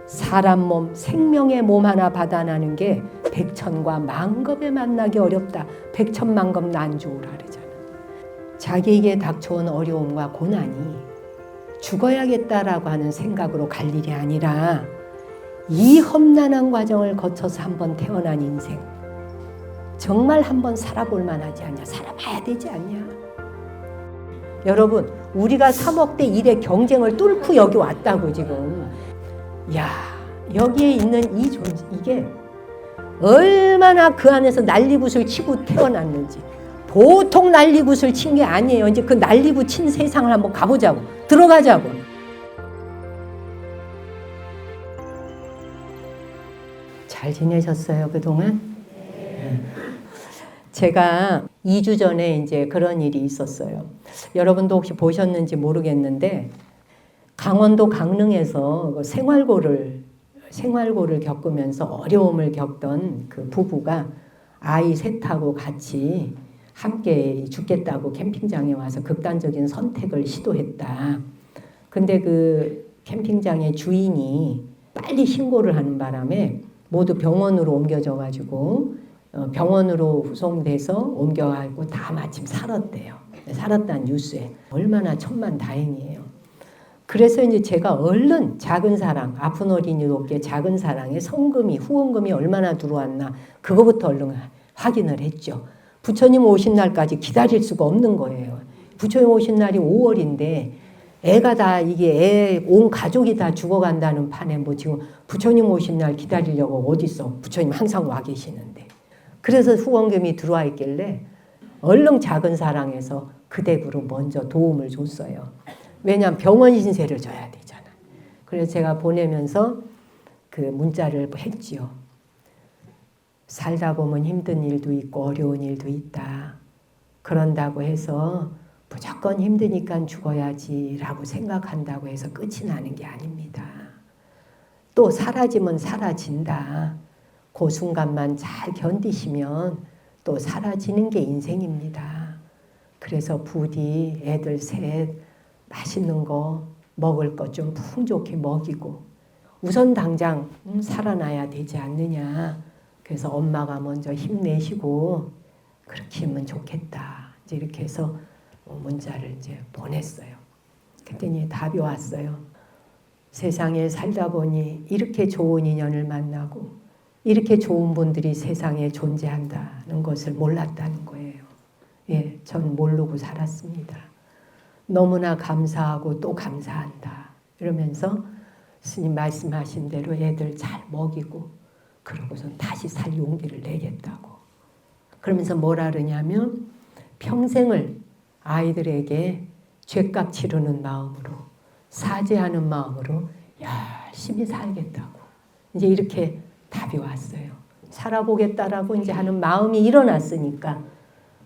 사람 몸, 생명의 몸 하나 받아나는 게 백천과 만겁에 만나기 어렵다. 백천만겁 난주오라 그러잖아. 자기에게 닥쳐온 어려움과 고난이 죽어야겠다라고 하는 생각으로 갈 일이 아니라 이 험난한 과정을 거쳐서 한번 태어난 인생, 정말 한번 살아볼 만하지 않냐, 살아봐야 되지 않냐. 여러분, 우리가 3억대 1의 경쟁을 뚫고 여기 왔다고 지금. 야, 여기에 있는 이 존재, 이게 얼마나 그 안에서 난리굿을 치고 태어났는지. 보통 난리굿을 친 게 아니에요. 이제 그 난리굿 친 세상을 한번 가보자고. 들어가자고. 잘 지내셨어요, 그동안? 제가 2주 전에 이제 그런 일이 있었어요. 여러분도 혹시 보셨는지 모르겠는데, 강원도 강릉에서 생활고를 겪으면서 어려움을 겪던 그 부부가 아이 셋하고 같이 함께 죽겠다고 캠핑장에 와서 극단적인 선택을 시도했다. 근데 그 캠핑장의 주인이 빨리 신고를 하는 바람에 모두 병원으로 옮겨져 가지고 병원으로 후송돼서 옮겨가고 다 마침 살았대요. 살았다는 뉴스에. 얼마나 천만다행이에요. 그래서 이제 제가 얼른 작은 사랑, 아픈 어린이 돕기에 작은 사랑에 성금이, 후원금이 얼마나 들어왔나 그거부터 얼른 확인을 했죠. 부처님 오신 날까지 기다릴 수가 없는 거예요. 부처님 오신 날이 5월인데 애가 다 이게 온 가족이 다 죽어간다는 판에 뭐 지금 부처님 오신 날 기다리려고 어딨어. 부처님 항상 와 계시는데. 그래서 후원금이 들어와 있길래 얼른 작은 사랑에서 그 댁으로 먼저 도움을 줬어요. 왜냐하면 병원 신세를 져야 되잖아. 그래서 제가 보내면서 그 문자를 했지요. 살다 보면 힘든 일도 있고 어려운 일도 있다. 그런다고 해서 무조건 힘드니까 죽어야지라고 생각한다고 해서 끝이 나는 게 아닙니다. 또 사라지면 사라진다. 그 순간만 잘 견디시면 또 사라지는 게 인생입니다. 그래서 부디 애들 셋 맛있는 거 먹을 것 좀 풍족히 먹이고 우선 당장 살아나야 되지 않느냐. 그래서 엄마가 먼저 힘내시고 그렇게 하면 좋겠다. 이제 이렇게 해서 문자를 이제 보냈어요. 그랬더니 답이 왔어요. 세상에 살다 보니 이렇게 좋은 인연을 만나고 이렇게 좋은 분들이 세상에 존재한다는 것을 몰랐다는 거예요. 예, 전 모르고 살았습니다. 너무나 감사하고 또 감사한다. 이러면서 스님 말씀하신 대로 애들 잘 먹이고 그러고선 다시 살 용기를 내겠다고. 그러면서 뭐라 그러냐면 평생을 아이들에게 죄값 치르는 마음으로 사죄하는 마음으로 열심히 살겠다고. 이제 이렇게 답이 왔어요. 살아보겠다라고 이제 하는 마음이 일어났으니까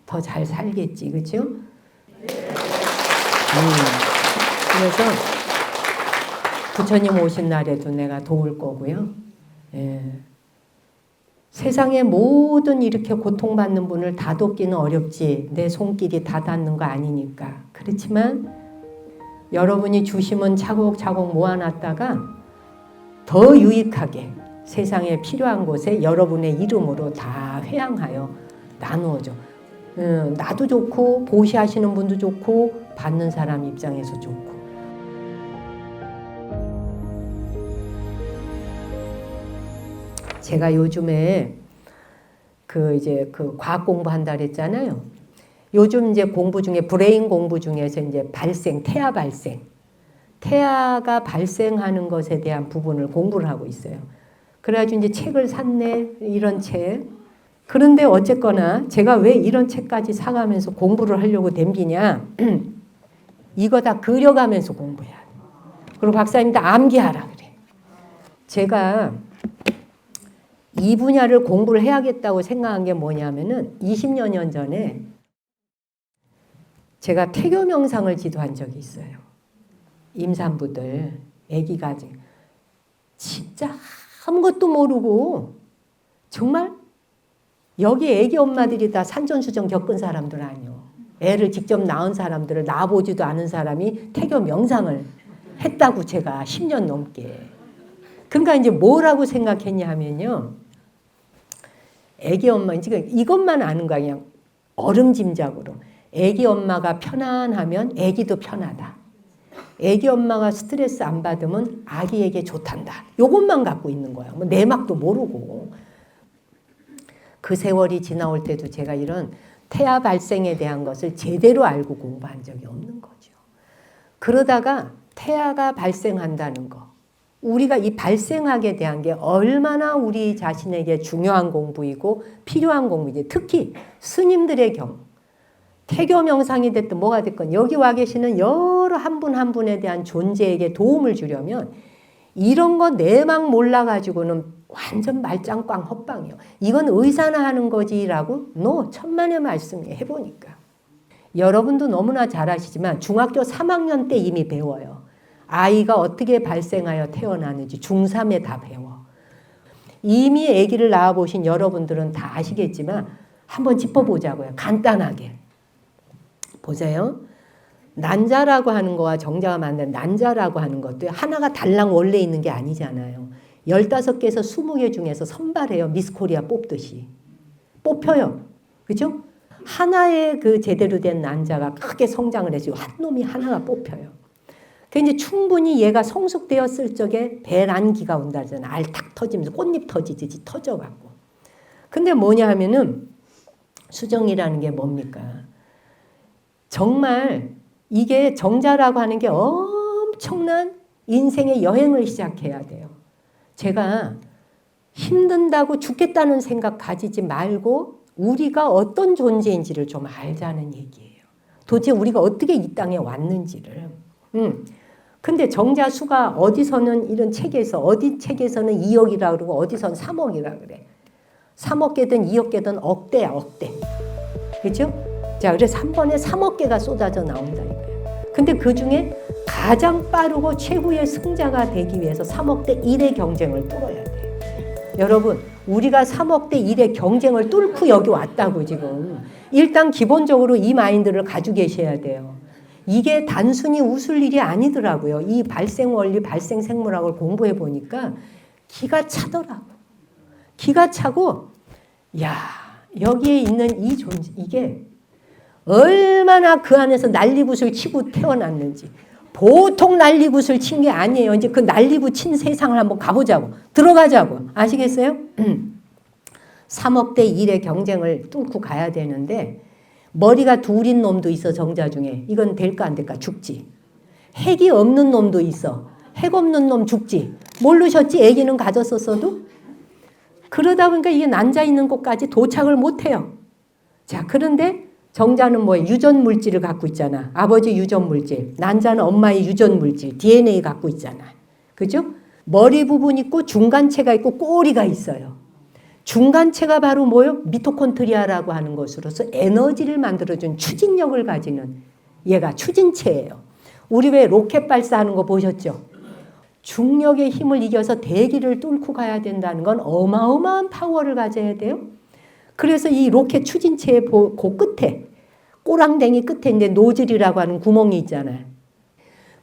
더 잘 살겠지, 그렇죠? 그래서 부처님 오신 날에도 내가 도울 거고요. 예. 세상에 모든 이렇게 고통받는 분을 다 돕기는 어렵지. 내 손길이 다 닿는 거 아니니까. 그렇지만 여러분이 주시면 차곡차곡 모아놨다가 더 유익하게 세상에 필요한 곳에 여러분의 이름으로 다 회양하여 나누어줘. 나도 좋고 보시하시는 분도 좋고 받는 사람 입장에서 좋고. 제가 요즘에 이제 과학 공부한다 그랬잖아요. 요즘 이제 공부 중에 브레인 공부 중에서 이제 태아 발생. 태아가 발생하는 것에 대한 부분을 공부를 하고 있어요. 그래가지고 이제 책을 샀네, 이런 책. 그런데 어쨌거나 제가 왜 이런 책까지 사가면서 공부를 하려고 덤비냐. 이거 다 그려가면서 공부해야 돼. 그리고 박사님 다 암기하라 그래. 제가 이 분야를 공부를 해야겠다고 생각한 게 뭐냐면은 20여 년 전에 제가 태교 명상을 지도한 적이 있어요. 임산부들, 아기가 진짜 아무것도 모르고 정말 여기 아기 엄마들이 다 산전수전 겪은 사람들 아니요. 애를 직접 낳은 사람들을 낳아보지도 않은 사람이 태교 명상을 했다고 제가 10년 넘게. 그러니까 이제 뭐라고 생각했냐 하면요. 애기 엄마, 지금 이것만 아는 거야. 그냥 얼음짐작으로. 애기 엄마가 편안하면 애기도 편하다. 애기 엄마가 스트레스 안 받으면 아기에게 좋단다. 요것만 갖고 있는 거야. 뭐 내막도 모르고. 그 세월이 지나올 때도 제가 이런 태아 발생에 대한 것을 제대로 알고 공부한 적이 없는 거죠. 그러다가 태아가 발생한다는 거, 우리가 이 발생학에 대한 게 얼마나 우리 자신에게 중요한 공부이고 필요한 공부이지. 특히 스님들의 경우 태교 명상이 됐든 뭐가 됐건 여기 와 계시는 여러 한 분 한 분에 대한 존재에게 도움을 주려면 이런 거 내막 몰라가지고는 완전 말짱꽝 헛방이요. 이건 의사나 하는 거지라고 천만의 말씀이 해보니까. 여러분도 너무나 잘 아시지만 중학교 3학년 때 이미 배워요. 아이가 어떻게 발생하여 태어나는지 중3에 다 배워. 이미 아기를 낳아보신 여러분들은 다 아시겠지만 한번 짚어보자고요. 간단하게. 보세요. 난자라고 하는 거와 정자가 만든 난자라고 하는 것도 하나가 달랑 원래 있는 게 아니잖아요. 15개에서 20개 중에서 선발해요. 미스코리아 뽑듯이. 뽑혀요. 그죠? 하나의 그 제대로 된 난자가 크게 성장을 해서 한 놈이 하나가 뽑혀요. 그 이제 충분히 얘가 성숙되었을 적에 배란기가 온다잖아. 알 탁 터지면서 꽃잎 터지듯이 터져갖고. 근데 뭐냐 하면은 수정이라는 게 뭡니까? 정말 이게 정자라고 하는 게 엄청난 인생의 여행을 시작해야 돼요. 제가 힘든다고 죽겠다는 생각 가지지 말고 우리가 어떤 존재인지를 좀 알자는 얘기예요. 도대체 우리가 어떻게 이 땅에 왔는지를. 근데 정자 수가 어디서는 이런 책에서 어디 책에서는 2억이라 그러고 어디서는 3억이라 그래. 3억 개든 2억 개든 억대야 억대. 그렇죠? 자, 그래서 한 번에 3억 개가 쏟아져 나온다 이거예요. 근데 그 중에 가장 빠르고 최후의 승자가 되기 위해서 3억 대 1의 경쟁을 뚫어야 돼요. 여러분, 우리가 3억 대 1의 경쟁을 뚫고 여기 왔다고 지금. 일단 기본적으로 이 마인드를 가지고 계셔야 돼요. 이게 단순히 웃을 일이 아니더라고요. 이 발생 원리, 발생 생물학을 공부해 보니까 기가 차더라고. 기가 차고, 야, 여기에 있는 이 존재, 이게 얼마나 그 안에서 난리굿을 치고 태어났는지. 보통 난리굿을 친 게 아니에요. 이제 그 난리굿 친 세상을 한번 가보자고. 들어가자고. 아시겠어요? 3억 대 1의 경쟁을 뚫고 가야 되는데 머리가 둘인 놈도 있어. 정자 중에. 이건 될까 안 될까? 죽지. 핵이 없는 놈도 있어. 핵 없는 놈 죽지. 모르셨지? 애기는 가졌었어도? 그러다 보니까 이게 난자 있는 곳까지 도착을 못해요. 자, 그런데 정자는 뭐예요? 유전 물질을 갖고 있잖아. 아버지 유전 물질. 난자는 엄마의 유전 물질. DNA 갖고 있잖아. 그죠? 머리 부분 있고 중간체가 있고 꼬리가 있어요. 중간체가 바로 뭐예요? 미토콘드리아라고 하는 것으로서 에너지를 만들어준 추진력을 가지는 얘가 추진체예요. 우리 왜 로켓 발사하는 거 보셨죠? 중력의 힘을 이겨서 대기를 뚫고 가야 된다는 건 어마어마한 파워를 가져야 돼요. 그래서 이 로켓 추진체의 그 끝에 꼬랑댕이 끝에 이제 노즐이라고 하는 구멍이 있잖아요.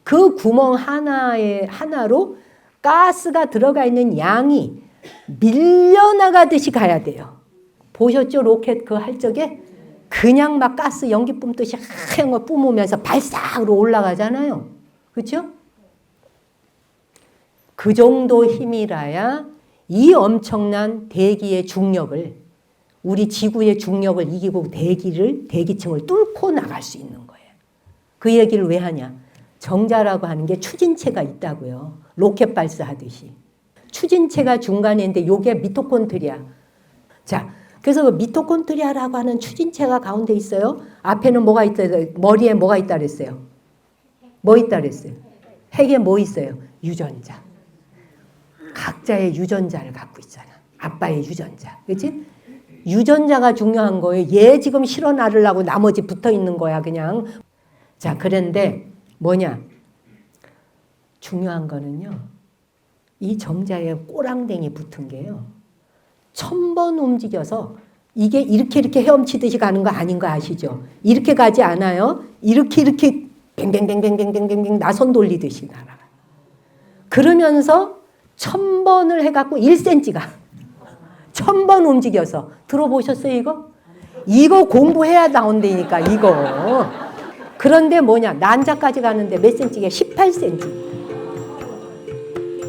그 구멍 하나로 가스가 들어가 있는 양이 밀려나가듯이 가야 돼요. 보셨죠? 로켓 그 할 적에 그냥 막 가스 연기 뿜듯이 하얀 거 뿜으면서 발싹으로 올라가잖아요. 그렇죠? 그 정도 힘이라야 이 엄청난 대기의 중력을 우리 지구의 중력을 이기고 대기층을 뚫고 나갈 수 있는 거예요. 그 얘기를 왜 하냐? 정자라고 하는 게 추진체가 있다고요. 로켓 발사하듯이. 추진체가 중간에 있는데 요게 미토콘드리아. 자, 그래서 그 미토콘드리아라고 하는 추진체가 가운데 있어요. 앞에는 뭐가 있다, 머리에 뭐가 있다 그랬어요? 뭐 있다 그랬어요? 핵에 뭐 있어요? 유전자. 각자의 유전자를 갖고 있잖아. 아빠의 유전자. 그렇지? 유전자가 중요한 거예요. 얘 지금 실어 나르려고 나머지 붙어 있는 거야, 그냥. 자, 그런데 뭐냐? 중요한 거는요. 이 정자에 꼬랑댕이 붙은 게요. 1000번 움직여서 이게 이렇게 헤엄치듯이 가는 거 아닌 거 아시죠? 이렇게 가지 않아요. 이렇게 뱅뱅뱅뱅뱅뱅뱅 나선 돌리듯이 날아가. 그러면서 1000번을 해갖고 1cm가 1000번 움직여서 들어보셨어요 이거? 이거 공부해야 나온다니까 이거. 그런데 뭐냐 난자까지 가는데 몇 cm게 18cm.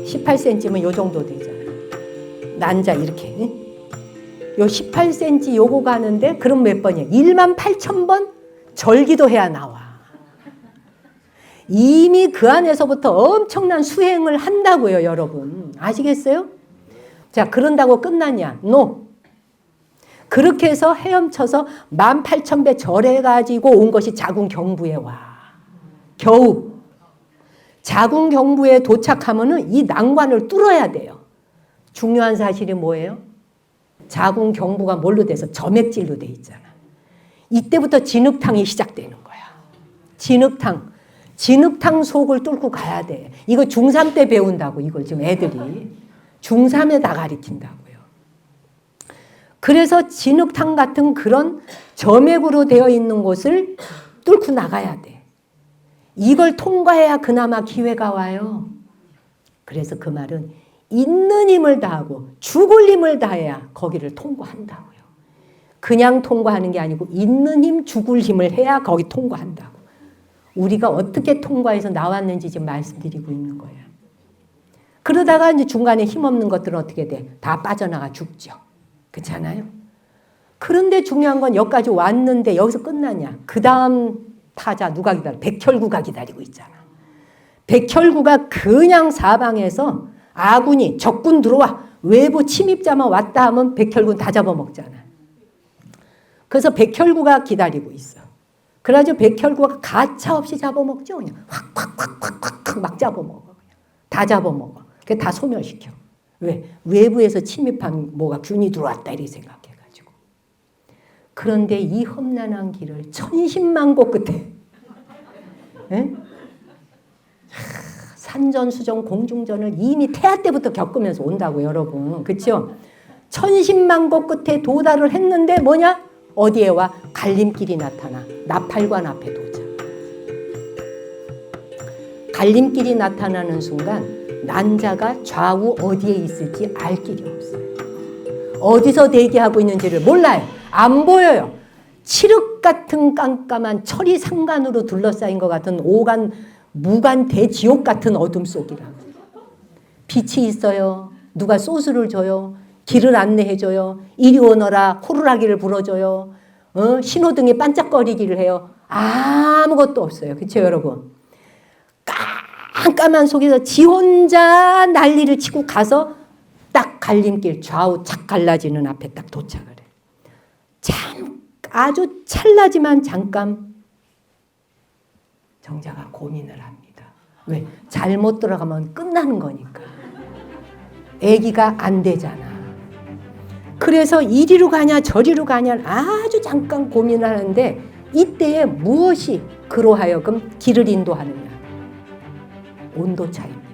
18cm면 요 정도 되잖아. 난자 이렇게. 요 18cm 요거 가는데 그럼 몇 번이야? 18,000번 절기도 해야 나와. 이미 그 안에서부터 엄청난 수행을 한다고요, 여러분. 아시겠어요? 자, 그런다고 끝났냐? No. 그렇게 해서 헤엄쳐서 18,000배 절해가지고 온 것이 자궁경부에 와. 겨우. 자궁경부에 도착하면은 이 난관을 뚫어야 돼요. 중요한 사실이 뭐예요? 자궁경부가 뭘로 돼서 점액질로 돼 있잖아. 이때부터 진흙탕이 시작되는 거야. 진흙탕. 진흙탕 속을 뚫고 가야 돼. 이거 중3 때 배운다고 이걸 지금 애들이. 중3에 다 가르친다고요. 그래서 진흙탕 같은 그런 점액으로 되어 있는 곳을 뚫고 나가야 돼. 이걸 통과해야 그나마 기회가 와요. 그래서 그 말은 있는 힘을 다하고 죽을 힘을 다해야 거기를 통과한다고요. 그냥 통과하는 게 아니고 있는 힘, 죽을 힘을 해야 거기 통과한다고. 우리가 어떻게 통과해서 나왔는지 지금 말씀드리고 있는 거예요. 그러다가 이제 중간에 힘없는 것들은 어떻게 돼? 다 빠져나가 죽죠. 그렇잖아요? 그런데 중요한 건 여기까지 왔는데 여기서 끝나냐? 그 다음 타자 누가 기다려? 백혈구가 기다리고 있잖아. 백혈구가 그냥 사방에서 아군이 적군 들어와 외부 침입자만 왔다 하면 백혈군 다 잡아먹잖아. 그래서 백혈구가 기다리고 있어. 그래가지고 백혈구가 가차없이 잡아먹죠. 그냥 확 막 잡아먹어. 그냥. 다 잡아먹어. 그게 다 소멸시켜. 왜? 외부에서 침입한 뭐가 균이 들어왔다 이렇게 생각해가지고. 그런데 이 험난한 길을 천신만고 끝에 에? 산전수전 공중전을 이미 태아 때부터 겪으면서 온다고 여러분. 그렇죠? 천신만고 끝에 도달을 했는데 뭐냐? 어디에 와? 갈림길이 나타나. 나팔관 앞에 도착. 갈림길이 나타나는 순간 난자가 좌우 어디에 있을지 알 길이 없어요. 어디서 대기하고 있는지를 몰라요. 안 보여요. 칠흑 같은 깜깜한 철이 상간으로 둘러싸인 것 같은 오간 무간 대지옥 같은 어둠 속이라고. 빛이 있어요. 누가 소스를 줘요. 길을 안내해줘요. 이리 오너라 호루라기를 불어줘요. 신호등이 반짝거리기를 해요. 아무것도 없어요. 그렇죠 여러분? 깜깜한 속에서 지 혼자 난리를 치고 가서 딱 갈림길 좌우 착 갈라지는 앞에 딱 도착을 해요. 참 아주 찰나지만 잠깐 정자가 고민을 합니다. 왜? 잘못 들어가면 끝나는 거니까. 애기가 안 되잖아. 그래서 이리로 가냐 저리로 가냐 아주 잠깐 고민을 하는데 이때에 무엇이 그로 하여금 길을 인도하느냐. 온도 차이입니다.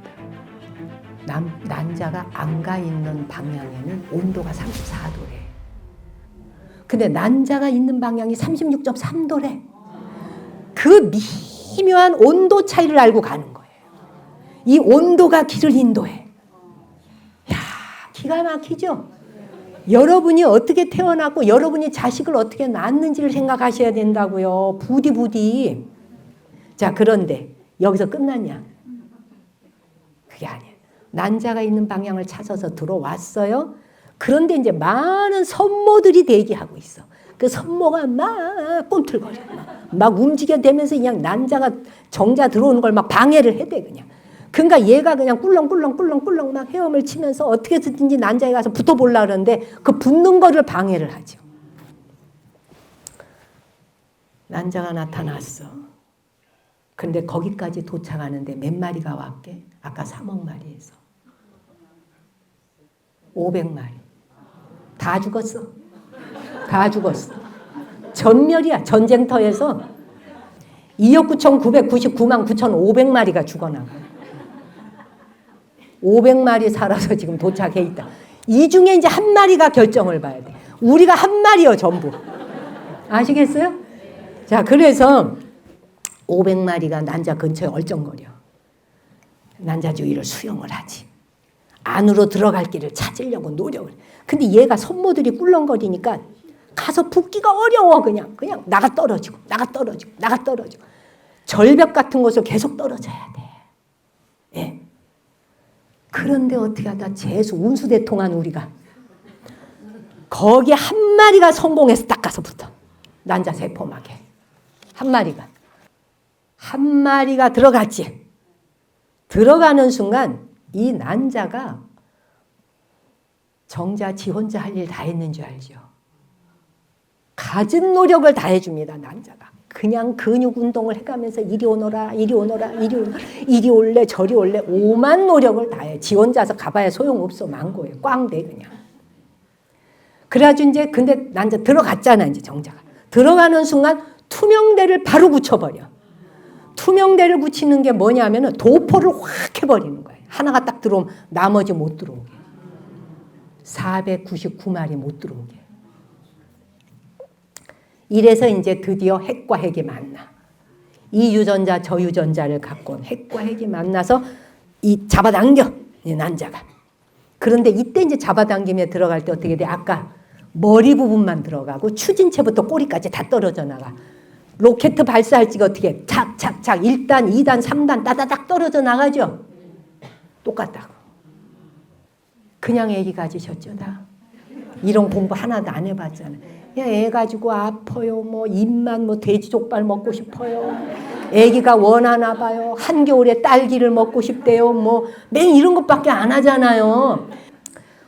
난자가 안가 있는 방향에는 온도가 34도래. 근데 난자가 있는 방향이 36.3도래. 그 미묘한 온도 차이를 알고 가는 거예요. 이 온도가 길을 인도해. 야, 기가 막히죠? 여러분이 어떻게 태어났고 여러분이 자식을 어떻게 낳았는지를 생각하셔야 된다고요. 부디. 자, 그런데 여기서 끝났냐? 그게 아니에요. 난자가 있는 방향을 찾아서 들어왔어요. 그런데 이제 많은 선모들이 대기하고 있어. 그 선모가 막 꿈틀거려. 막 움직여대면서 그냥 난자가 정자 들어오는 걸 막 방해를 해대 그냥. 그러니까 얘가 그냥 꿀렁꿀렁 막 헤엄을 치면서 어떻게든지 난자에 가서 붙어보려고 그러는데 그 붙는 거를 방해를 하죠. 난자가 나타났어. 근데 거기까지 도착하는데 몇 마리가 왔게? 아까 3억 마리에서 500마리. 다 죽었어. 다 죽었어. 전멸이야. 전쟁터에서 2억 9,999만 9,500마리가 죽어나가요. 500마리 살아서 지금 도착해 있다. 이 중에 이제 한 마리가 결정을 봐야 돼. 우리가 한 마리요 전부. 아시겠어요? 자, 그래서 500마리가 난자 근처에 얼쩡거려. 난자 주위를 수영을 하지. 안으로 들어갈 길을 찾으려고 노력을. 근데 얘가 손모들이 꿀렁거리니까 가서 붙기가 어려워. 그냥 나가 떨어지고 절벽 같은 곳을 계속 떨어져야 돼. 예. 그런데 어떻게 하다 재수 운수대통한 우리가 거기에 한 마리가 성공해서 딱 가서 붙어. 난자 세포막에 한 마리가 들어갔지. 들어가는 순간 이 난자가 정자 지 혼자 할 일 다 했는 줄 알죠. 가진 노력을 다 해줍니다. 난자가 그냥 근육 운동을 해가면서 이리 오너라 이리 올래 저리 올래 오만 노력을 다 해. 지 혼자서 가봐야 소용없어. 망고에 꽝돼 그냥. 그래가지고 이제 근데 난자 들어갔잖아. 이제 정자가 들어가는 순간 투명대를 바로 붙여버려. 투명대를 붙이는 게 뭐냐면은 도포를 확 해버리는 거예요. 하나가 딱 들어오면 나머지 못 들어오게. 499마리 못 들어오게. 이래서 이제 드디어 핵과 핵이 만나. 이 유전자 저 유전자를 갖고 온 핵과 핵이 만나서 이 잡아당겨. 이 난자가. 그런데 이때 이제 잡아당김에 들어갈 때 어떻게 돼? 아까 머리 부분만 들어가고 추진체부터 꼬리까지 다 떨어져 나가. 로켓 발사할 적에 어떻게 착착착 1단, 2단, 3단 따다닥 떨어져 나가죠. 똑같다고. 그냥 애기 가지셨죠 다. 이런 공부 하나도 안 해봤잖아. 야, 애 가지고 아파요. 뭐 입만 뭐 돼지족발 먹고 싶어요. 애기가 원하나 봐요. 한겨울에 딸기를 먹고 싶대요. 뭐 맨 이런 것밖에 안 하잖아요.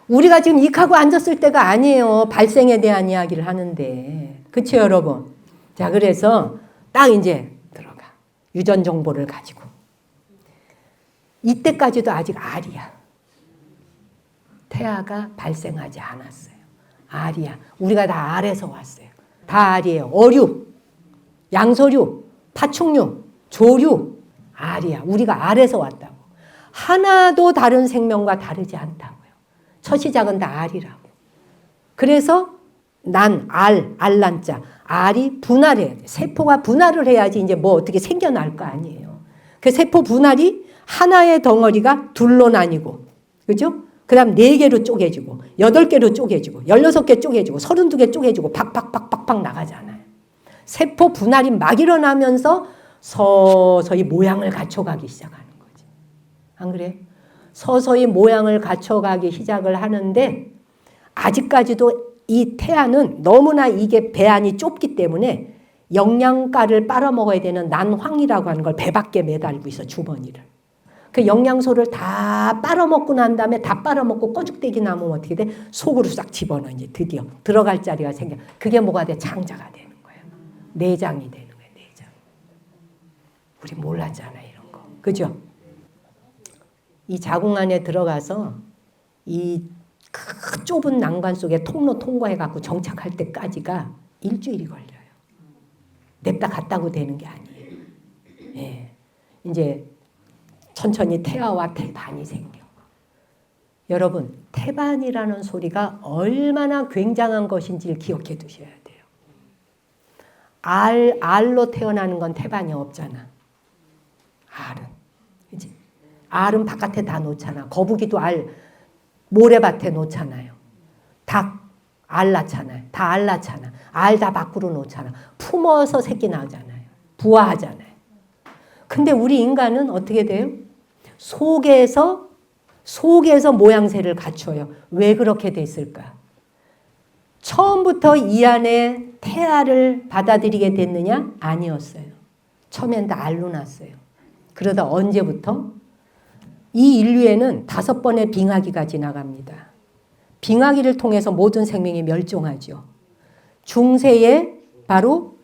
우리가 지금 익하고 앉았을 때가 아니에요. 발생에 대한 이야기를 하는데. 그렇죠 여러분? 자, 그래서 딱 이제 들어가. 유전 정보를 가지고. 이때까지도 아직 알이야. 태아가 발생하지 않았어요. 알이야. 우리가 다 알에서 왔어요. 다 알이에요. 어류, 양서류, 파충류, 조류, 알이야. 우리가 알에서 왔다고. 하나도 다른 생명과 다르지 않다고요. 첫 시작은 다 알이라고. 그래서 알란자. 알이 분할해야 돼. 세포가 분할을 해야지 이제 뭐 어떻게 생겨날 거 아니에요. 그 세포 분할이 하나의 덩어리가 둘로 나뉘고, 그죠? 그 다음 4개로 쪼개지고, 8개로 쪼개지고, 16개 쪼개지고, 32개 쪼개지고, 팍팍팍팍팍 나가잖아요. 세포 분할이 막 일어나면서 서서히 모양을 갖춰가기 시작하는 거지. 안 그래요? 서서히 모양을 갖춰가기 시작을 하는데, 아직까지도 이 태아는 너무나 이게 배안이 좁기 때문에 영양가를 빨아먹어야 되는 난황이라고 하는 걸 배 밖에 매달고 있어, 주머니를. 그 영양소를 다 빨아먹고 난 다음에 다 빨아먹고 꺼죽대기 남으면 어떻게 돼? 속으로 싹 집어넣어. 이제 드디어 들어갈 자리가 생겨. 그게 뭐가 돼? 창자가 되는 거예요. 내장이 되는 거예요. 내장. 우리 몰랐잖아 이런 거. 그죠? 이 자궁 안에 들어가서 이 그 좁은 난관 속에 통로 통과해갖고 정착할 때까지가 일주일이 걸려요. 냅다 갔다고 되는 게 아니에요. 예. 이제 천천히 태아와 태반이 생겨. 여러분, 태반이라는 소리가 얼마나 굉장한 것인지를 기억해 두셔야 돼요. 알로 태어나는 건 태반이 없잖아. 알은. 그치? 알은 바깥에 다 놓잖아. 거북이도 모래밭에 놓잖아요. 닭 알 낳잖아요. 다 알 낳잖아. 알 다 밖으로 놓잖아. 품어서 새끼 나오잖아요. 부화하잖아요. 근데 우리 인간은 어떻게 돼요? 속에서 모양새를 갖춰요. 왜 그렇게 됐을까? 처음부터 이 안에 태아를 받아들이게 됐느냐? 아니었어요. 처음엔 다 알로 났어요. 그러다 언제부터? 이 인류에는 5번의 빙하기가 지나갑니다. 빙하기를 통해서 모든 생명이 멸종하죠. 중세에 바로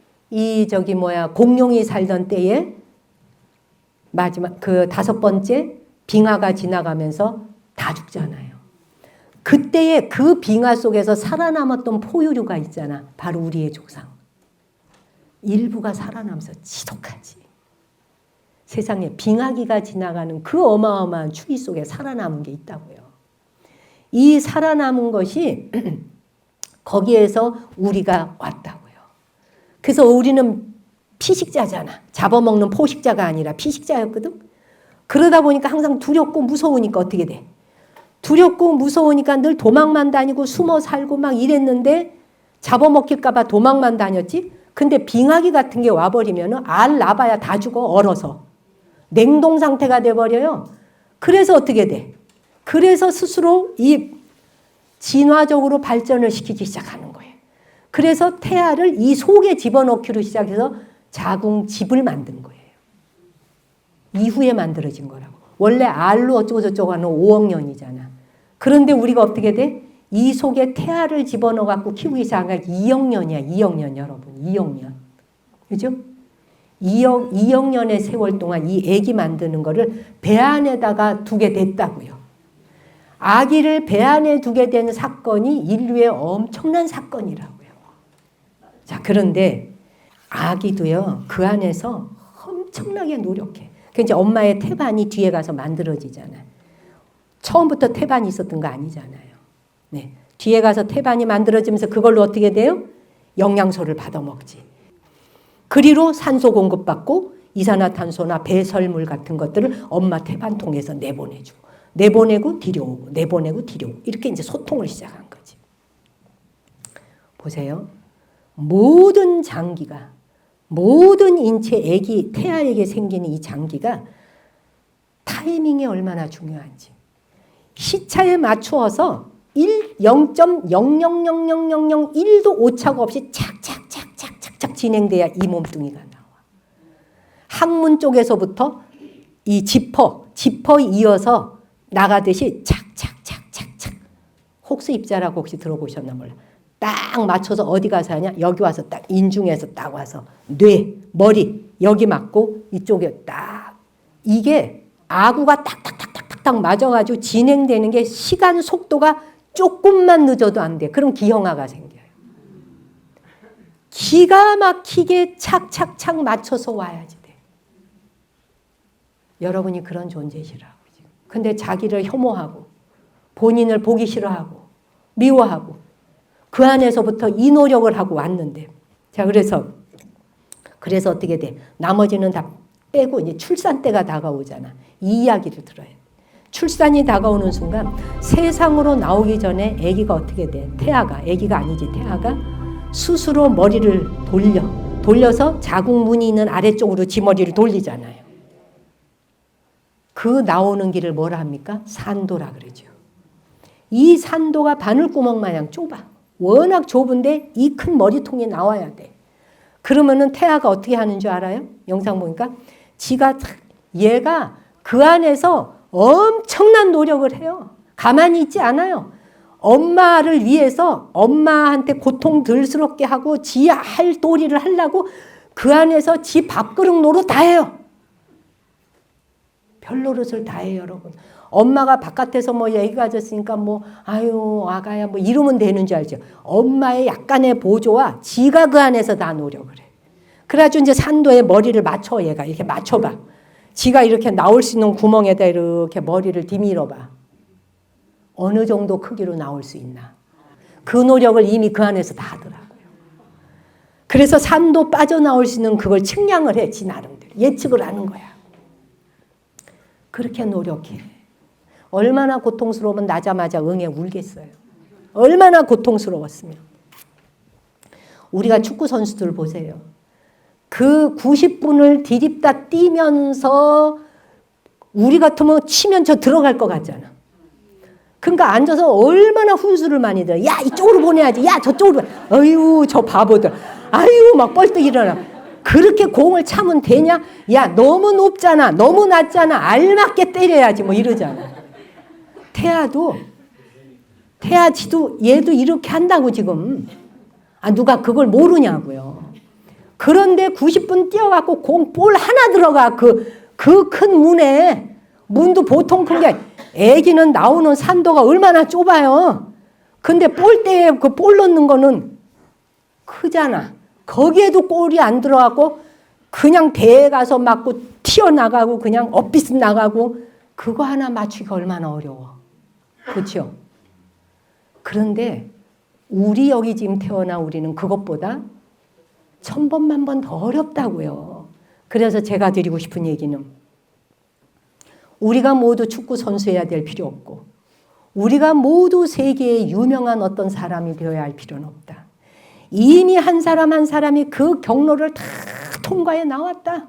공룡이 살던 때에 마지막 그 5번째 빙하가 지나가면서 다 죽잖아요. 그때의 그 빙하 속에서 살아남았던 포유류가 있잖아. 바로 우리의 조상. 일부가 살아남아서 지독하지. 세상에 빙하기가 지나가는 그 어마어마한 추위 속에 살아남은 게 있다고요. 이 살아남은 것이 거기에서 우리가 왔다고요. 그래서 우리는 피식자잖아. 잡아먹는 포식자가 아니라 피식자였거든. 그러다 보니까 항상 두렵고 무서우니까 어떻게 돼? 두렵고 무서우니까 늘 도망만 다니고 숨어 살고 막 이랬는데 잡아먹힐까 봐 도망만 다녔지. 근데 빙하기 같은 게 와버리면 알 낳아봐야 다 죽어. 얼어서. 냉동 상태가 돼버려요. 그래서 어떻게 돼? 그래서 스스로 이 진화적으로 발전을 시키기 시작하는 거예요. 그래서 태아를 이 속에 집어넣기로 시작해서 자궁집을 만든 거예요. 이후에 만들어진 거라고. 원래 알로 어쩌고 저쩌고 하는 5억 년이잖아. 그런데 우리가 어떻게 돼? 이 속에 태아를 집어넣어 갖고 키우기 시작한 게 2억 년이야. 2억 년 여러분. 2억 년. 그죠? 2억 년의 세월 동안 이 아기 만드는 거를 배 안에다가 두게 됐다고요. 아기를 배 안에 두게 된 사건이 인류의 엄청난 사건이라고요. 자, 그런데 아기도요, 그 안에서 엄청나게 노력해. 그 이제 엄마의 태반이 뒤에 가서 만들어지잖아요. 처음부터 태반이 있었던 거 아니잖아요. 네. 뒤에 가서 태반이 만들어지면서 그걸로 어떻게 돼요? 영양소를 받아 먹지. 그리로 산소 공급받고 이산화탄소나 배설물 같은 것들을 엄마 태반통에서 내보내주고, 내보내고 뒤려오고, 내보내고 뒤려오고, 이렇게 이제 소통을 시작한 거지. 보세요. 모든 장기가, 모든 인체 애기, 태아에게 생기는 이 장기가 타이밍이 얼마나 중요한지. 시차에 맞추어서 0.000001도 오차가 없이 착착착착착착 진행돼야 이 몸뚱이가 나와. 항문 쪽에서부터 이 지퍼 이어서 나가듯이 착착착착착. 혹시 입자라고 혹시 들어보셨나 몰라. 딱 맞춰서 어디 가서 하냐? 여기 와서 딱 인중에서 딱 와서 뇌, 머리 여기 맞고 이쪽에 딱. 이게 아구가 딱딱딱딱딱 맞아가지고 진행되는 게 시간 속도가 조금만 늦어도 안 돼. 그럼 기형아가 생겨요. 기가 막히게 착착착 맞춰서 와야지 돼. 여러분이 그런 존재시라고. 근데 자기를 혐오하고 본인을 보기 싫어하고 미워하고 그 안에서부터 이 노력을 하고 왔는데, 자, 그래서 어떻게 돼? 나머지는 다 빼고 이제 출산 때가 다가오잖아. 이 이야기를 들어야 돼. 출산이 다가오는 순간 세상으로 나오기 전에 아기가 어떻게 돼? 아기가 아니지. 태아가 스스로 머리를 돌려서 자궁문이 있는 아래쪽으로 지 머리를 돌리잖아요. 그 나오는 길을 뭐라 합니까? 산도라 그러죠. 이 산도가 바늘구멍 마냥 좁아. 워낙 좁은데 이 큰 머리통이 나와야 돼. 그러면은 태아가 어떻게 하는 줄 알아요? 영상 보니까 얘가 그 안에서 엄청난 노력을 해요. 가만히 있지 않아요. 엄마를 위해서 엄마한테 고통 덜스럽게 하고 지 할 도리를 하려고 그 안에서 지 밥그릇 노릇 다 해요. 별 노릇을 다 해요, 여러분. 엄마가 바깥에서 뭐 얘기 가졌으니까 뭐 아유 아가야 뭐 이러면 되는 줄 알죠. 엄마의 약간의 보조와 지가 그 안에서 다 노력을 해. 그래가지고 이제 산도에 머리를 맞춰. 얘가 이렇게 맞춰봐. 지가 이렇게 나올 수 있는 구멍에다 이렇게 머리를 디밀어봐. 어느 정도 크기로 나올 수 있나. 그 노력을 이미 그 안에서 다 하더라고요. 그래서 산도 빠져나올 수 있는 그걸 측량을 해. 지 나름대로. 예측을 하는 거야. 그렇게 노력해. 얼마나 고통스러우면 나자마자 응애 울겠어요. 얼마나 고통스러웠으면. 우리가 축구 선수들 보세요. 그 90분을 디립다 뛰면서 우리 같으면 치면 저 들어갈 것 같잖아. 그러니까 앉아서 얼마나 훈수를 많이 들어. 야 이쪽으로 보내야지. 야 저쪽으로. 어휴 저 바보들. 아유 막 뻘떡 일어나. 그렇게 공을 차면 되냐? 야 너무 높잖아. 너무 낮잖아. 알맞게 때려야지 뭐 이러잖아. 태아지도 얘도 이렇게 한다고 지금. 아 누가 그걸 모르냐고요. 그런데 90분 뛰어갖고 볼 하나 들어가 그 큰 문에. 문도 보통 큰 게 애기는 나오는 산도가 얼마나 좁아요. 근데 볼대에 그 볼 넣는 거는 크잖아. 거기에도 골이 안 들어가고 그냥 대에 가서 맞고 튀어나가고 그냥 엇비스 나가고 그거 하나 맞추기가 얼마나 어려워. 그렇죠? 그런데 우리 여기 지금 태어난 우리는 그것보다 1000번 만번 더 어렵다고요. 그래서 제가 드리고 싶은 얘기는 우리가 모두 축구 선수해야 될 필요 없고 우리가 모두 세계에 유명한 어떤 사람이 되어야 할 필요는 없다. 이미 한 사람 한 사람이 그 경로를 다 통과해 나왔다.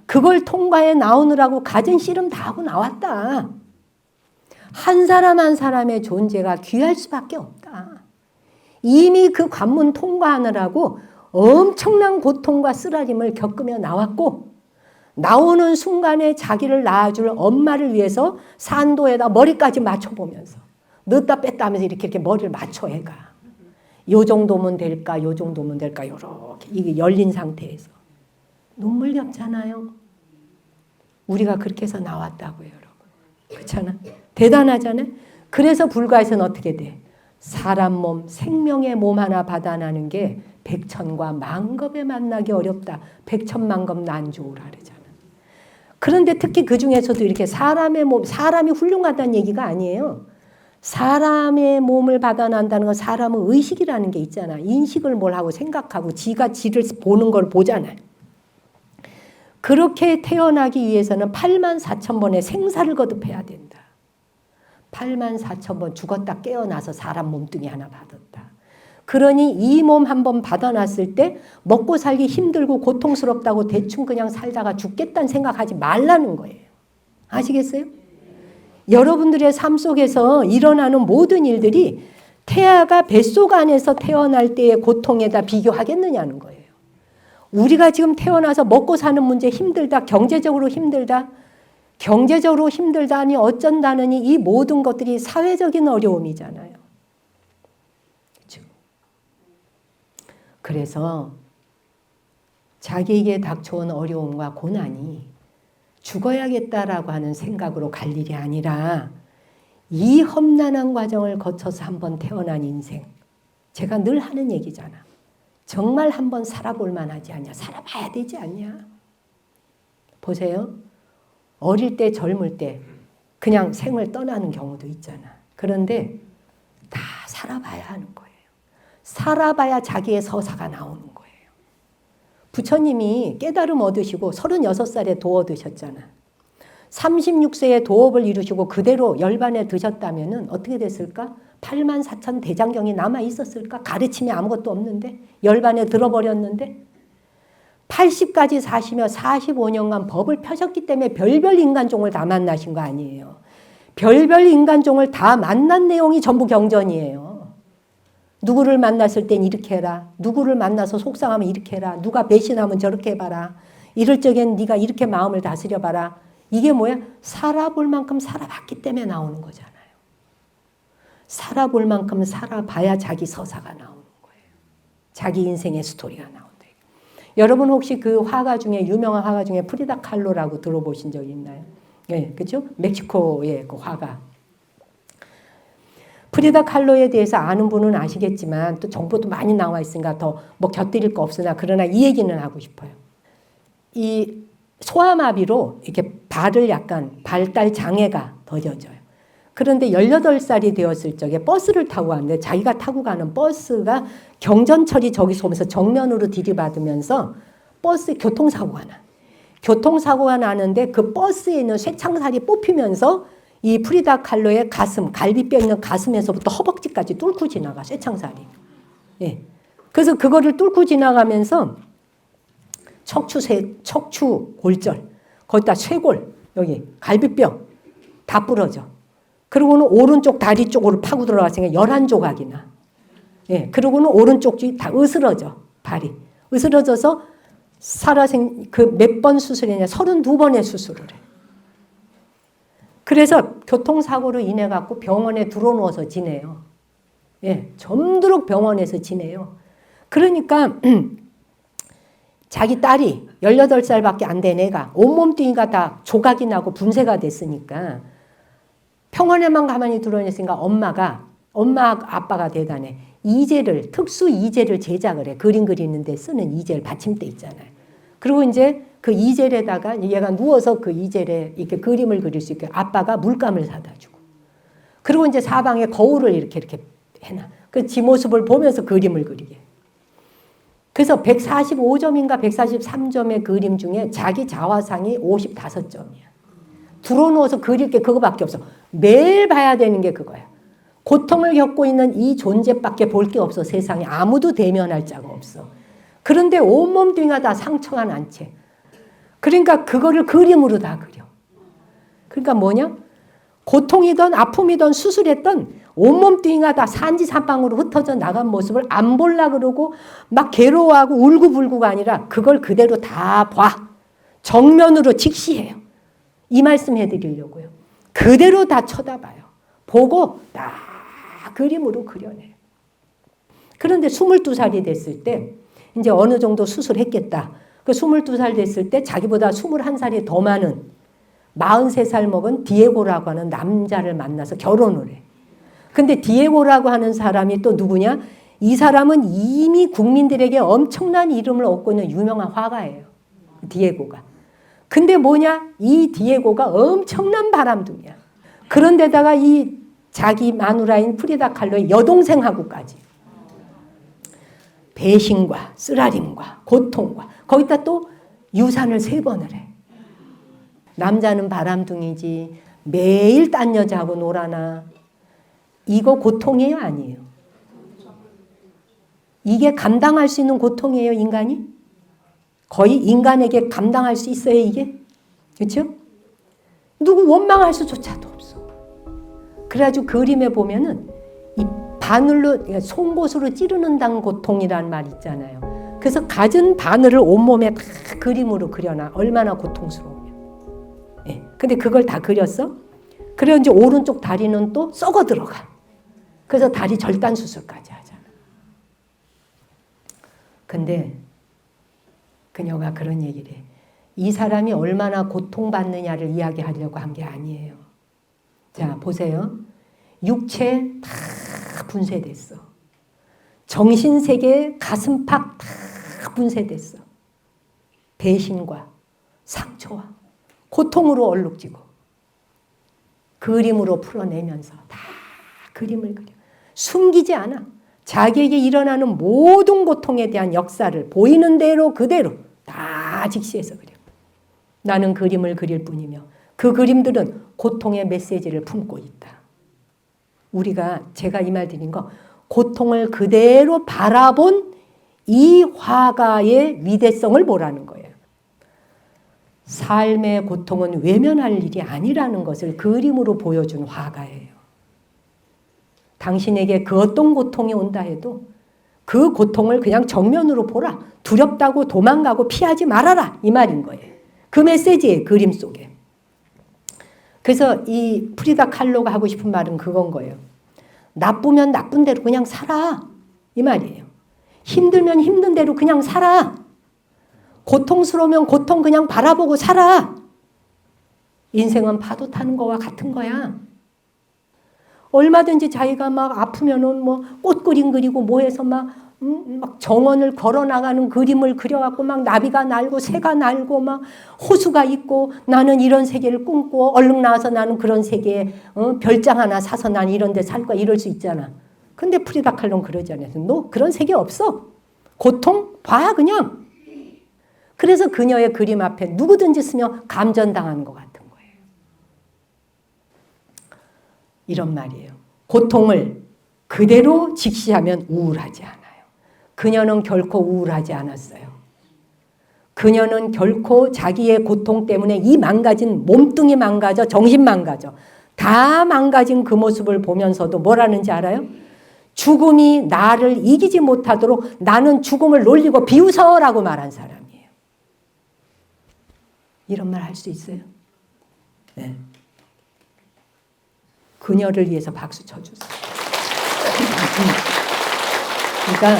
그걸 통과해 나오느라고 갖은 씨름 다 하고 나왔다. 한 사람 한 사람의 존재가 귀할 수밖에 없다. 이미 그 관문 통과하느라고 엄청난 고통과 쓰라림을 겪으며 나왔고, 나오는 순간에 자기를 낳아줄 엄마를 위해서 산도에다 머리까지 맞춰보면서 넣다 뺐다 하면서 이렇게 머리를 맞춰 해가. 요 정도면 될까, 요 정도면 될까, 요렇게 이게 열린 상태에서 눈물겹잖아요. 우리가 그렇게 해서 나왔다고요, 여러분. 그렇잖아? 대단하잖아요. 그래서 불가에서는 어떻게 돼? 사람 몸, 생명의 몸 하나 받아나는 게 백천과 만겁에 만나기 어렵다. 백천만겁 난조라 그러잖아. 그런데 특히 그 중에서도 이렇게 사람의 몸, 사람이 훌륭하다는 얘기가 아니에요. 사람의 몸을 받아난다는 건 사람은 의식이라는 게 있잖아. 인식을 뭘 하고 생각하고 지가 지를 보는 걸 보잖아요. 그렇게 태어나기 위해서는 84,000번의 생사를 거듭해야 된다. 84,000번 죽었다 깨어나서 사람 몸뚱이 하나 받았다. 그러니 이 몸 한 번 받아놨을 때 먹고 살기 힘들고 고통스럽다고 대충 그냥 살다가 죽겠다는 생각하지 말라는 거예요. 아시겠어요? 여러분들의 삶 속에서 일어나는 모든 일들이 태아가 뱃속 안에서 태어날 때의 고통에다 비교하겠느냐는 거예요. 우리가 지금 태어나서 먹고 사는 문제 힘들다, 경제적으로 힘들다, 경제적으로 힘들다니 어쩐다느니 이 모든 것들이 사회적인 어려움이잖아요. 그렇죠? 그래서 자기에게 닥쳐온 어려움과 고난이 죽어야겠다라고 하는 생각으로 갈 일이 아니라 이 험난한 과정을 거쳐서 한번 태어난 인생, 제가 늘 하는 얘기잖아. 정말 한번 살아볼 만하지 않냐? 살아봐야 되지 않냐? 보세요. 어릴 때 젊을 때 그냥 생을 떠나는 경우도 있잖아. 그런데 다 살아봐야 하는 거예요. 살아봐야 자기의 서사가 나오는 거예요. 부처님이 깨달음 얻으시고 36살에 도 얻으셨잖아. 36세에 도업을 이루시고 그대로 열반에 드셨다면 어떻게 됐을까? 84,000 대장경이 남아 있었을까? 가르침이 아무것도 없는데 열반에 들어버렸는데 80까지 사시며 45년간 법을 펴셨기 때문에 별별 인간종을 다 만나신 거 아니에요. 별별 인간종을 다 만난 내용이 전부 경전이에요. 누구를 만났을 땐 이렇게 해라. 누구를 만나서 속상하면 이렇게 해라. 누가 배신하면 저렇게 해봐라. 이럴 적엔 네가 이렇게 마음을 다스려봐라. 이게 뭐야? 살아볼 만큼 살아봤기 때문에 나오는 거잖아요. 살아볼 만큼 살아봐야 자기 서사가 나오는 거예요. 자기 인생의 스토리가 나온다. 여러분 혹시 그 화가 중에 유명한 화가 중에 프리다 칼로라고 들어보신 적 있나요? 예, 그렇죠? 멕시코의 그 화가. 프리다 칼로에 대해서 아는 분은 아시겠지만 또 정보도 많이 나와 있으니까 더 뭐 곁들일 거 없으나 그러나 이 얘기는 하고 싶어요. 이 소아마비로 이렇게 발을 약간 발달 장애가 더뎌져요. 그런데 18살이 되었을 적에 버스를 타고 갔는데 자기가 타고 가는 버스가 경전철이 저기서 오면서 정면으로 들이받으면서 버스 교통사고가 나. 교통사고가 나는데 그 버스에 있는 쇠창살이 뽑히면서 이 프리다 칼로의 가슴, 갈비뼈 있는 가슴에서부터 허벅지까지 뚫고 지나가, 쇠창살이. 예. 그래서 그거를 뚫고 지나가면서 척추 골절, 거기다 쇄골, 여기 갈비뼈 다 부러져. 그리고는 오른쪽 다리 쪽으로 파고 들어갔으니까 11조각이나. 예. 그리고는 오른쪽 쪽이 다 으스러져, 발이. 으스러져서 그 몇 번 수술했냐, 32번의 수술을 해. 그래서 교통사고로 인해 갖고 병원에 들어누워서 지내요. 예. 점도록 병원에서 지내요. 그러니까 자기 딸이 18살밖에 안 된 애가 온몸뚱이가 다 조각이 나고 분쇄가 됐으니까 병원에만 가만히 들어있으니까 엄마 아빠가 대단해. 이제를, 특수 이제를 제작을 해. 그림 그리는데 쓰는 이젤 받침대 있잖아요. 그리고 이제 그 이젤에다가 얘가 누워서 그 이젤에 이렇게 그림을 그릴 수 있게 아빠가 물감을 사다 주고. 그리고 이제 사방에 거울을 이렇게 해놔. 그 지 모습을 보면서 그림을 그리게. 그래서 145점인가 143점의 그림 중에 자기 자화상이 55점이야. 불어넣어서 그릴 게 그거밖에 없어. 매일 봐야 되는 게 그거야. 고통을 겪고 있는 이 존재밖에 볼 게 없어. 세상에 아무도 대면할 자가 없어. 그런데 온몸 등이가 다 상처가 난 채. 그러니까 그거를 그림으로 다 그려. 그러니까 뭐냐? 고통이든 아픔이든 수술했던 온몸 띵이가 다 산지사방으로 흩어져 나간 모습을 안 볼라 그러고 막 괴로워하고 울고불고가 아니라 그걸 그대로 다 봐. 정면으로 직시해요. 이 말씀 해드리려고요. 그대로 다 쳐다봐요. 보고 다 그림으로 그려내요. 그런데 22살이 됐을 때 이제 어느 정도 수술했겠다. 그 22살 됐을 때 자기보다 21살이 더 많은 43살 먹은 디에고라고 하는 남자를 만나서 결혼을 해. 근데 디에고라고 하는 사람이 또 누구냐? 이 사람은 이미 국민들에게 엄청난 이름을 얻고 있는 유명한 화가예요. 디에고가. 근데 뭐냐? 이 디에고가 엄청난 바람둥이야. 그런데다가 이 자기 마누라인 프리다 칼로의 여동생하고까지 배신과 쓰라림과 고통과 거기다 또 유산을 3번을 해. 남자는 바람둥이지 매일 딴 여자하고 놀아나. 이거 고통이에요? 아니에요? 이게 감당할 수 있는 고통이에요, 인간이? 거의 인간에게 감당할 수 있어요, 이게? 그렇죠? 누구 원망할 수조차도 없어. 그래가지고 그림에 보면은 이 바늘로, 송곳으로 찌르는다는 고통이라는 말 있잖아요. 그래서 갖은 바늘을 온몸에 다 그림으로 그려놔. 얼마나 고통스러우면. 예. 근데 그걸 다 그렸어? 그래 이제 오른쪽 다리는 또 썩어 들어가. 그래서 다리 절단 수술까지 하잖아. 근데 그녀가 그런 얘기를 해. 이 사람이 얼마나 고통받느냐를 이야기하려고 한 게 아니에요. 자, 보세요. 육체 다 분쇄됐어. 정신세계 가슴팍 다 분쇄됐어. 배신과 상처와 고통으로 얼룩지고 그림으로 풀어내면서 다 그림을 그려. 숨기지 않아. 자기에게 일어나는 모든 고통에 대한 역사를 보이는 대로 그대로 다 직시해서 그려. 나는 그림을 그릴 뿐이며 그 그림들은 고통의 메시지를 품고 있다. 제가 이 말 드린 거 고통을 그대로 바라본 이 화가의 위대성을 보라는 거예요. 삶의 고통은 외면할 일이 아니라는 것을 그림으로 보여준 화가예요. 당신에게 그 어떤 고통이 온다 해도 그 고통을 그냥 정면으로 보라. 두렵다고 도망가고 피하지 말아라. 이 말인 거예요. 그 메시지예요. 그림 속에. 그래서 이 프리다 칼로가 하고 싶은 말은 그건 거예요. 나쁘면 나쁜 대로 그냥 살아. 이 말이에요. 힘들면 힘든 대로 그냥 살아. 고통스러우면 고통 그냥 바라보고 살아. 인생은 파도 타는 거와 같은 거야. 얼마든지 자기가 막 아프면은 뭐 꽃그림 그리고 뭐 해서 막 정원을 걸어 나가는 그림을 그려갖고 막 나비가 날고 새가 날고 막 호수가 있고 나는 이런 세계를 꿈꾸고 얼른 나와서 나는 그런 세계에 별장 하나 사서 난 이런 데 살 거야 이럴 수 있잖아. 근데 프리다 칼로는 그러지 않아서 너 그런 세계 없어. 고통 봐 그냥. 그래서 그녀의 그림 앞에 누구든지 쓰면 감전당하는 것 같은 거예요. 이런 말이에요. 고통을 그대로 직시하면 우울하지 않아요. 그녀는 결코 우울하지 않았어요. 그녀는 결코 자기의 고통 때문에 이 망가진 몸뚱이 망가져 정신 망가져 다 망가진 그 모습을 보면서도 뭐라는지 알아요? 죽음이 나를 이기지 못하도록 나는 죽음을 놀리고 비웃어라고 말한 사람이에요. 이런 말 할 수 있어요? 네. 그녀를 위해서 박수 쳐주세요. 그러니까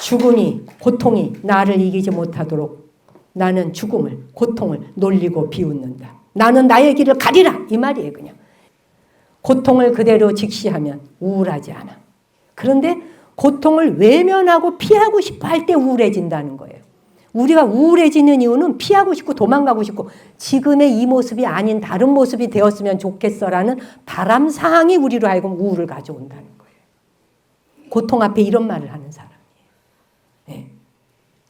죽음이, 고통이 나를 이기지 못하도록 나는 죽음을, 고통을 놀리고 비웃는다. 나는 나의 길을 가리라! 이 말이에요, 그냥. 고통을 그대로 직시하면 우울하지 않아. 그런데 고통을 외면하고 피하고 싶어 할 때 우울해진다는 거예요. 우리가 우울해지는 이유는 피하고 싶고 도망가고 싶고 지금의 이 모습이 아닌 다른 모습이 되었으면 좋겠어라는 바람사항이 우리로 하여금 우울을 가져온다는 거예요. 고통 앞에 이런 말을 하는 사람이에요. 네.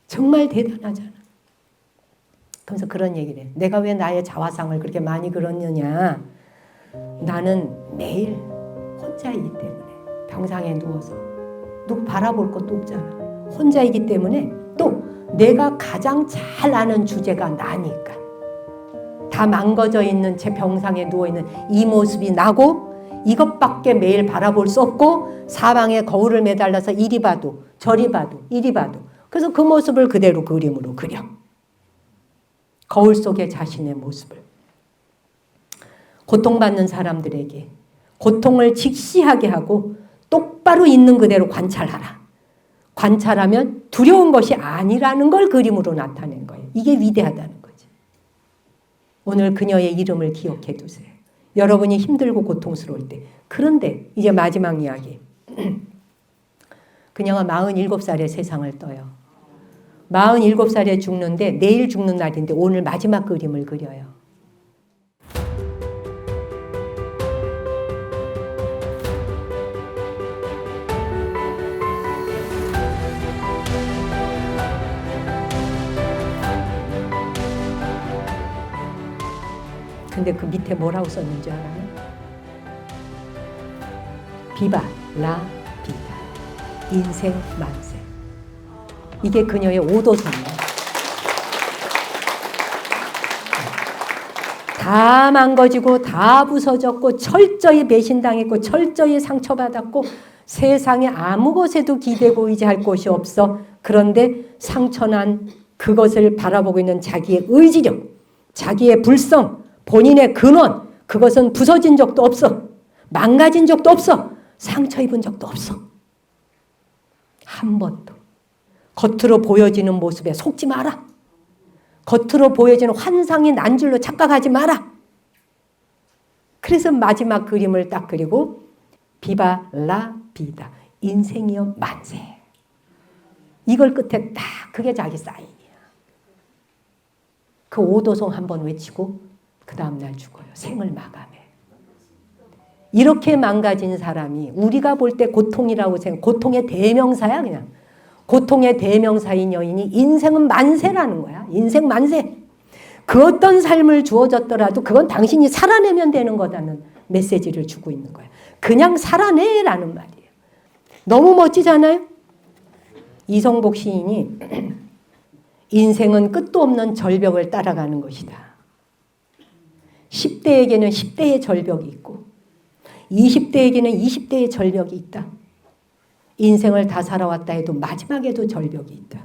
정말 대단하잖아. 그래서 그런 얘기를 해. 내가 왜 나의 자화상을 그렇게 많이 그렸느냐. 나는 매일 혼자이기 때문에 병상에 누워서 누구 바라볼 것도 없잖아. 혼자이기 때문에 또 내가 가장 잘 아는 주제가 나니까. 다 망가져 있는 제 병상에 누워있는 이 모습이 나고 이것밖에 매일 바라볼 수 없고 사방에 거울을 매달려서 이리 봐도 저리 봐도 이리 봐도 그래서 그 모습을 그대로 그림으로 그려. 거울 속의 자신의 모습을. 고통받는 사람들에게 고통을 직시하게 하고 똑바로 있는 그대로 관찰하라. 관찰하면 두려운 것이 아니라는 걸 그림으로 나타낸 거예요. 이게 위대하다는 거지. 오늘 그녀의 이름을 기억해 두세요. 여러분이 힘들고 고통스러울 때. 그런데 이제 마지막 이야기. 그녀가 47살에 세상을 떠요. 47살에 죽는데 내일 죽는 날인데 오늘 마지막 그림을 그려요. 근데 그 밑에 뭐라고 썼는지 알아요? 비바 라 비다. 인생 만세. 이게 그녀의 오도서입니다. 다 망가지고 다 부서졌고 철저히 배신당했고 철저히 상처받았고 세상에 아무 것에도 기대고 의지할 곳이 없어. 그런데 상처난 그것을 바라보고 있는 자기의 의지력, 자기의 불성, 본인의 근원, 그것은 부서진 적도 없어. 망가진 적도 없어. 상처 입은 적도 없어. 한 번도. 겉으로 보여지는 모습에 속지 마라. 겉으로 보여지는 환상이 난 줄로 착각하지 마라. 그래서 마지막 그림을 딱 그리고 비바 라 비다. 인생이여 만세. 이걸 끝에 딱 그게 자기 사인이야. 그 오도송 한번 외치고 그 다음날 죽어요. 생을 마감해. 이렇게 망가진 사람이 우리가 볼 때 고통이라고 생각, 고통의 대명사야 그냥. 고통의 대명사인 여인이 인생은 만세라는 거야. 인생 만세. 그 어떤 삶을 주어졌더라도 그건 당신이 살아내면 되는 거다는 메시지를 주고 있는 거야. 그냥 살아내라는 말이에요. 너무 멋지잖아요? 이성복 시인이 인생은 끝도 없는 절벽을 따라가는 것이다. 10대에게는 10대의 절벽이 있고 20대에게는 20대의 절벽이 있다. 인생을 다 살아왔다 해도 마지막에도 절벽이 있다.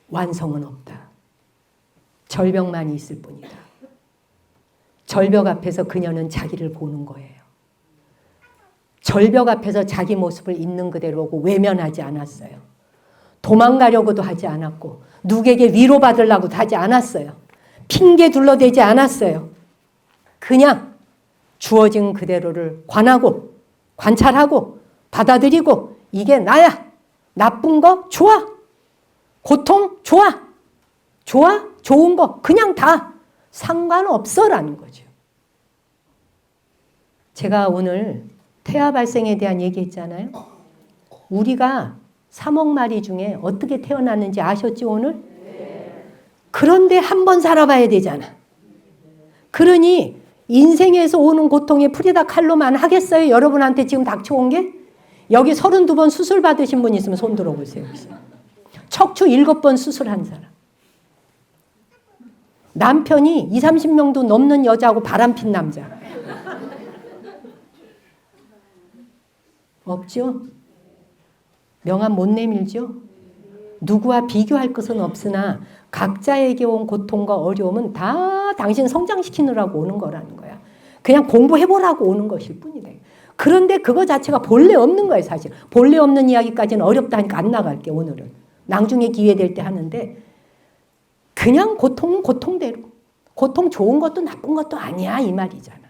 완성은 없다. 절벽만이 있을 뿐이다. 절벽 앞에서 그녀는 자기를 보는 거예요. 절벽 앞에서 자기 모습을 있는 그대로 보고 외면하지 않았어요. 도망가려고도 하지 않았고 누구에게 위로받으려고도 하지 않았어요. 핑계 둘러대지 않았어요. 그냥 주어진 그대로를 관하고 관찰하고 받아들이고 이게 나야. 나쁜 거 좋아. 고통 좋아. 좋아. 좋은 거 그냥 다 상관없어라는 거죠. 제가 오늘 태아 발생에 대한 얘기했잖아요. 우리가 3억 마리 중에 어떻게 태어났는지 아셨지 오늘? 그런데 한 번 살아봐야 되잖아. 그러니 인생에서 오는 고통에 프리다 칼로만 하겠어요? 여러분한테 지금 닥쳐온 게? 여기 32번 수술 받으신 분 있으면 손 들어보세요. 척추 7번 수술한 사람. 남편이 20, 30명도 넘는 여자하고 바람핀 남자. 없죠? 명함 못 내밀죠? 누구와 비교할 것은 없으나 각자에게 온 고통과 어려움은 다 당신 성장시키느라고 오는 거라는 거야. 그냥 공부해보라고 오는 것일 뿐이래. 그런데 그거 자체가 본래 없는 거예요, 사실. 본래 없는 이야기까지는 어렵다니까 안 나갈게, 오늘은. 나중에 기회 될 때 하는데 그냥 고통은 고통대로. 고통 좋은 것도 나쁜 것도 아니야, 이 말이잖아.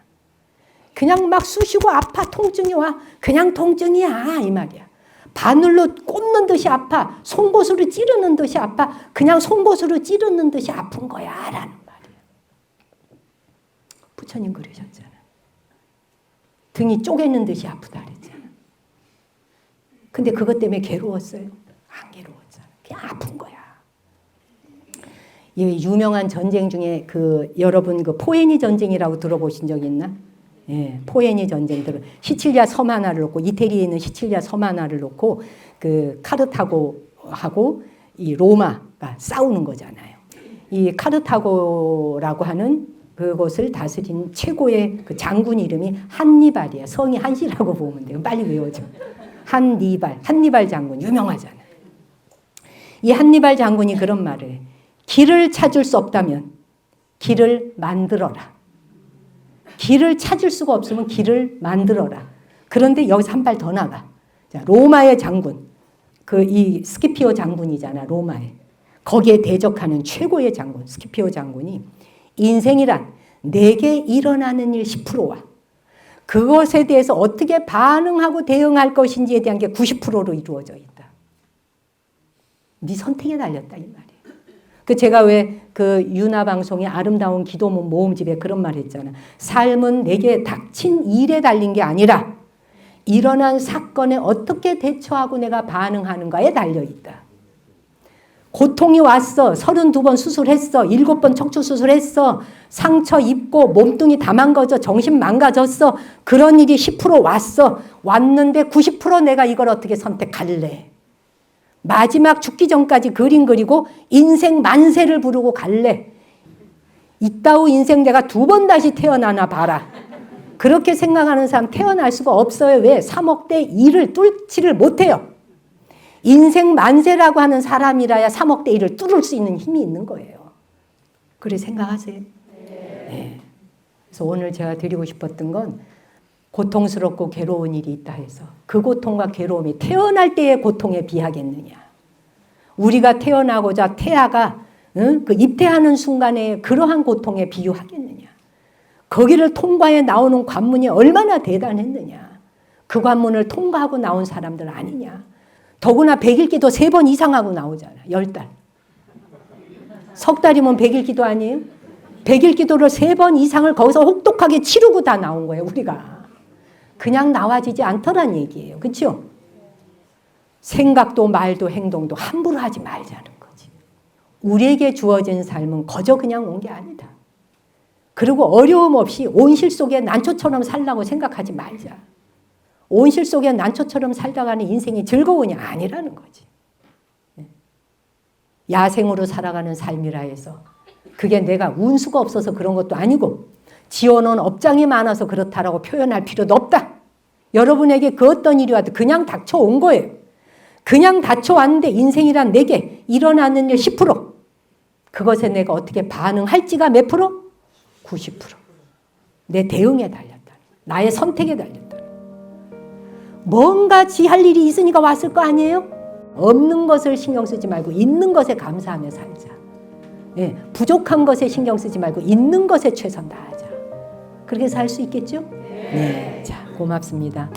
그냥 막 쑤시고 아파, 통증이 와. 그냥 통증이야, 이 말이야. 바늘로 꽂는 듯이 아파. 송곳으로 찌르는 듯이 아파. 그냥 송곳으로 찌르는 듯이 아픈 거야 라는 말이야. 부처님 그러셨잖아. 등이 쪼개는 듯이 아프다 그랬잖아. 근데 그것 때문에 괴로웠어요? 안 괴로웠잖아. 그냥 아픈 거야. 예, 유명한 전쟁 중에 여러분 포에니 전쟁이라고 들어보신 적 있나? 예, 포에니 전쟁 시칠리아 섬 하나를 놓고 이태리에 있는 시칠리아 섬 하나를 놓고 카르타고하고 이 로마가 싸우는 거잖아요. 이 카르타고라고 하는 그곳을 다스린 최고의 장군 이름이 한니발이에요. 성이 한시라고 보면 돼요. 빨리 외워줘. 한니발 장군 유명하잖아요. 이 한니발 장군이 그런 말을 해요. 길을 찾을 수 없다면 길을 만들어라. 길을 찾을 수가 없으면 길을 만들어라. 그런데 여기서 한 발 더 나가. 자, 로마의 장군, 이 스키피오 장군이잖아, 로마에. 거기에 대적하는 최고의 장군, 스키피오 장군이 인생이란 내게 일어나는 일 10%와 그것에 대해서 어떻게 반응하고 대응할 것인지에 대한 게 90%로 이루어져 있다. 네 선택에 달렸다 이 말이에요. 제가 왜 유나 방송의 아름다운 기도 모음집에 그런 말 했잖아. 삶은 내게 닥친 일에 달린 게 아니라 일어난 사건에 어떻게 대처하고 내가 반응하는가에 달려있다. 고통이 왔어. 32번 수술했어. 7번 척추 수술했어. 상처 입고 몸뚱이 다 망가져. 정신 망가졌어. 그런 일이 10% 왔어. 왔는데 90% 내가 이걸 어떻게 선택할래? 마지막 죽기 전까지 그림 그리고 인생 만세를 부르고 갈래? 이따우 인생 내가 2번 다시 태어나나 봐라. 그렇게 생각하는 사람 태어날 수가 없어요. 왜? 3억 대 2를 뚫지를 못해요. 인생 만세라고 하는 사람이라야 3억 대 1을 뚫을 수 있는 힘이 있는 거예요. 그래 생각하세요? 네. 그래서 오늘 제가 드리고 싶었던 건 고통스럽고 괴로운 일이 있다 해서 그 고통과 괴로움이 태어날 때의 고통에 비하겠느냐. 우리가 태어나고자 태아가 입퇴하는 순간에 그러한 고통에 비유하겠느냐. 거기를 통과해 나오는 관문이 얼마나 대단했느냐. 그 관문을 통과하고 나온 사람들 아니냐. 더구나 100일 기도 3번 이상 하고 나오잖아. 10달. 석 달이면 100일 기도 아니에요? 100일 기도를 3번 이상을 거기서 혹독하게 치르고 다 나온 거예요. 우리가. 그냥 나와지지 않더란 얘기예요. 그렇죠? 생각도 말도 행동도 함부로 하지 말자는 거지. 우리에게 주어진 삶은 거저 그냥 온 게 아니다. 그리고 어려움 없이 온실 속에 난초처럼 살라고 생각하지 말자. 온실 속에 난초처럼 살다가는 인생이 즐거우냐? 아니라는 거지. 야생으로 살아가는 삶이라 해서 그게 내가 운수가 없어서 그런 것도 아니고 지어놓은 업장이 많아서 그렇다라고 표현할 필요도 없다. 여러분에게 그 어떤 일이 와도 그냥 닥쳐온 거예요. 그냥 닥쳐왔는데 인생이란 내게 일어나는 일 10%. 그것에 내가 어떻게 반응할지가 몇 프로? 90%. 내 대응에 달렸다. 나의 선택에 달렸다. 뭔가 지 할 일이 있으니까 왔을 거 아니에요? 없는 것을 신경 쓰지 말고 있는 것에 감사하며 살자. 네, 부족한 것에 신경 쓰지 말고 있는 것에 최선 다하자. 그렇게 살 수 있겠죠? 네. 자, 고맙습니다.